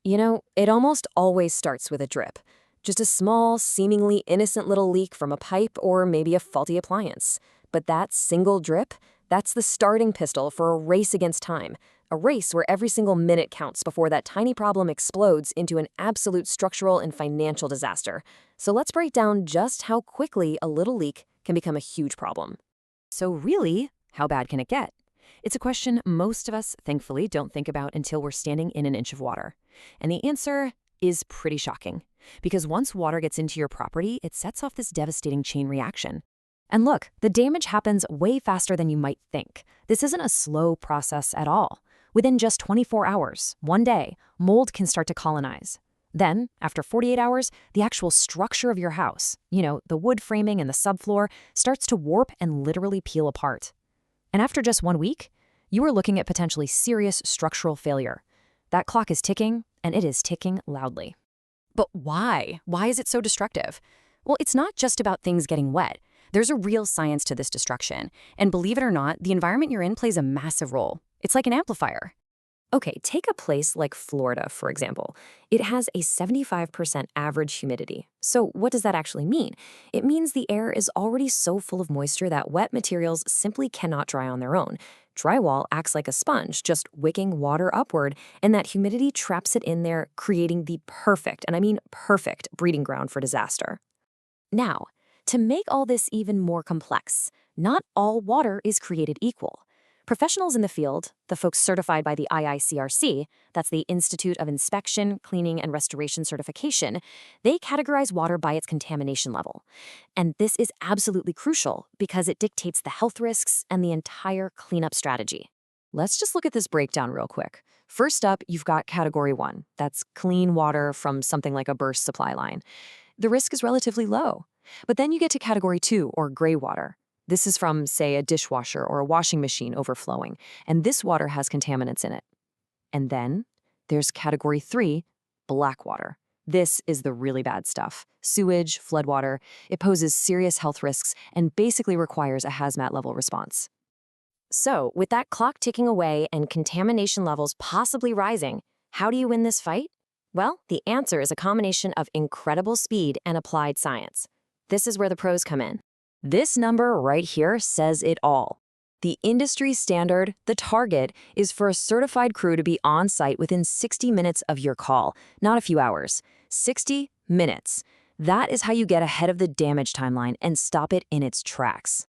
It almost always starts with a drip. Just a small, seemingly innocent little leak from a pipe or maybe a faulty appliance. But that single drip, that's the starting pistol for a race against time. A race where every single minute counts before that tiny problem explodes into an absolute structural and financial disaster. So let's break down just how quickly a little leak can become a huge problem. So really, how bad can it get? It's a question most of us, thankfully, don't think about until we're standing in an inch of water. And the answer is pretty shocking. Because once water gets into your property, it sets off this devastating chain reaction. And look, the damage happens way faster than you might think. This isn't a slow process at all. Within just 24 hours, one day, mold can start to colonize. Then, after 48 hours, the actual structure of your house, the wood framing and the subfloor, starts to warp and literally peel apart. And after just 1 week, you are looking at potentially serious structural failure. That clock is ticking, and it is ticking loudly. But why? Why is it so destructive? Well, it's not just about things getting wet. There's a real science to this destruction. And believe it or not, the environment you're in plays a massive role. It's like an amplifier. Okay, take a place like Florida, for example. It has a 75% average humidity. So what does that actually mean? It means the air is already so full of moisture that wet materials simply cannot dry on their own. Drywall acts like a sponge, just wicking water upward, and that humidity traps it in there, creating the perfect, and I mean perfect, breeding ground for disaster. Now, to make all this even more complex, not all water is created equal. Professionals in the field, the folks certified by the IICRC, that's the Institute of Inspection, Cleaning, and Restoration Certification, they categorize water by its contamination level. And this is absolutely crucial because it dictates the health risks and the entire cleanup strategy. Let's just look at this breakdown real quick. First up, you've got Category 1. That's clean water from something like a burst supply line. The risk is relatively low. But then you get to Category 2, or gray water. This is from, say, a dishwasher or a washing machine overflowing, and this water has contaminants in it. And then there's Category 3, black water. This is the really bad stuff. Sewage, floodwater. It poses serious health risks and basically requires a hazmat-level response. So, with that clock ticking away and contamination levels possibly rising, how do you win this fight? Well, the answer is a combination of incredible speed and applied science. This is where the pros come in. This number right here says it all. The industry standard, the target, is for a certified crew to be on site within 60 minutes of your call, not a few hours. 60 minutes. That is how you get ahead of the damage timeline and stop it in its tracks.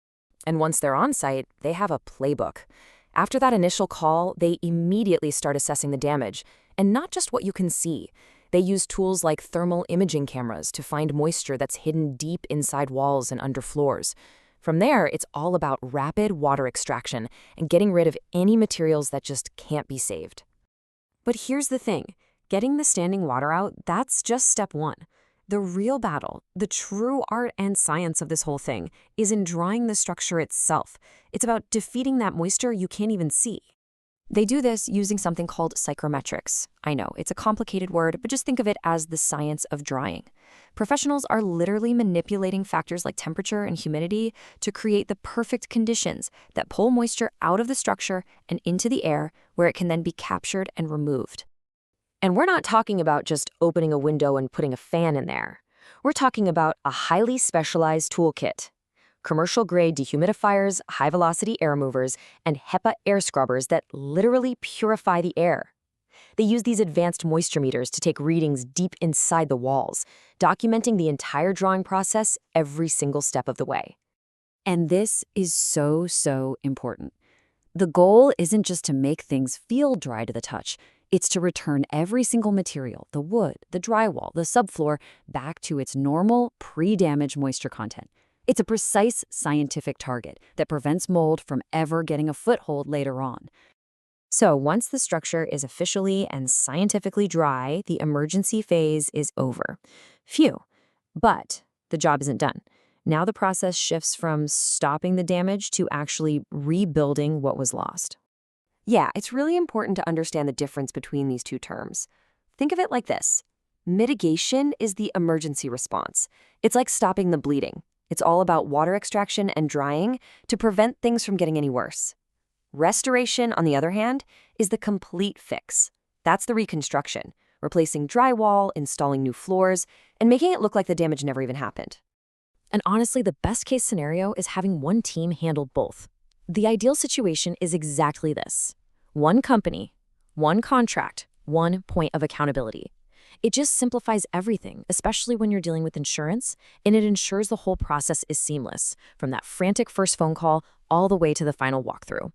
And once they're on site, they have a playbook. After that initial call, they immediately start assessing the damage, and not just what you can see. They use tools like thermal imaging cameras to find moisture that's hidden deep inside walls and under floors. From there, it's all about rapid water extraction and getting rid of any materials that just can't be saved. But here's the thing. Getting the standing water out, that's just step one. The real battle, the true art and science of this whole thing, is in drying the structure itself. It's about defeating that moisture you can't even see. They do this using something called psychrometrics. I know, it's a complicated word, but just think of it as the science of drying. Professionals are literally manipulating factors like temperature and humidity to create the perfect conditions that pull moisture out of the structure and into the air, where it can then be captured and removed. And we're not talking about just opening a window and putting a fan in there. We're talking about a highly specialized toolkit. Commercial-grade dehumidifiers, high-velocity air movers, and HEPA air scrubbers that literally purify the air. They use these advanced moisture meters to take readings deep inside the walls, documenting the entire drawing process every single step of the way. And this is so important. The goal isn't just to make things feel dry to the touch. It's to return every single material, the wood, the drywall, the subfloor, back to its normal, pre-damage moisture content. It's a precise scientific target that prevents mold from ever getting a foothold later on. So once the structure is officially and scientifically dry, the emergency phase is over. Phew. But the job isn't done. Now the process shifts from stopping the damage to actually rebuilding what was lost. Yeah, it's really important to understand the difference between these two terms. Think of it like this. Mitigation is the emergency response. It's like stopping the bleeding. It's all about water extraction and drying to prevent things from getting any worse. Restoration, on the other hand, is the complete fix. That's the reconstruction, replacing drywall, installing new floors, and making it look like the damage never even happened. And honestly, the best-case scenario is having one team handle both. The ideal situation is exactly this: one company, one contract, one point of accountability. It just simplifies everything, especially when you're dealing with insurance, and it ensures the whole process is seamless, from that frantic first phone call all the way to the final walkthrough.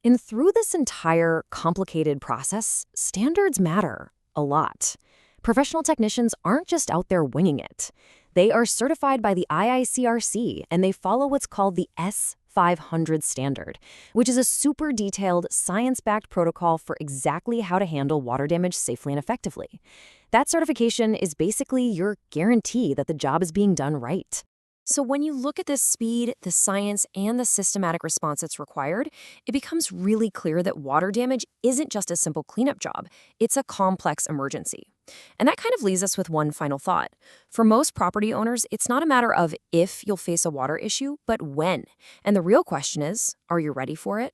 And through this entire complicated process, standards matter a lot. Professional technicians aren't just out there winging it. They are certified by the IICRC, and they follow what's called the S500 standard, which is a super detailed, science-backed protocol for exactly how to handle water damage safely and effectively. That certification is basically your guarantee that the job is being done right. So when you look at the speed, the science, and the systematic response that's required, it becomes really clear that water damage isn't just a simple cleanup job. It's a complex emergency. And that kind of leaves us with one final thought. For most property owners, it's not a matter of if you'll face a water issue, but when. And the real question is, are you ready for it?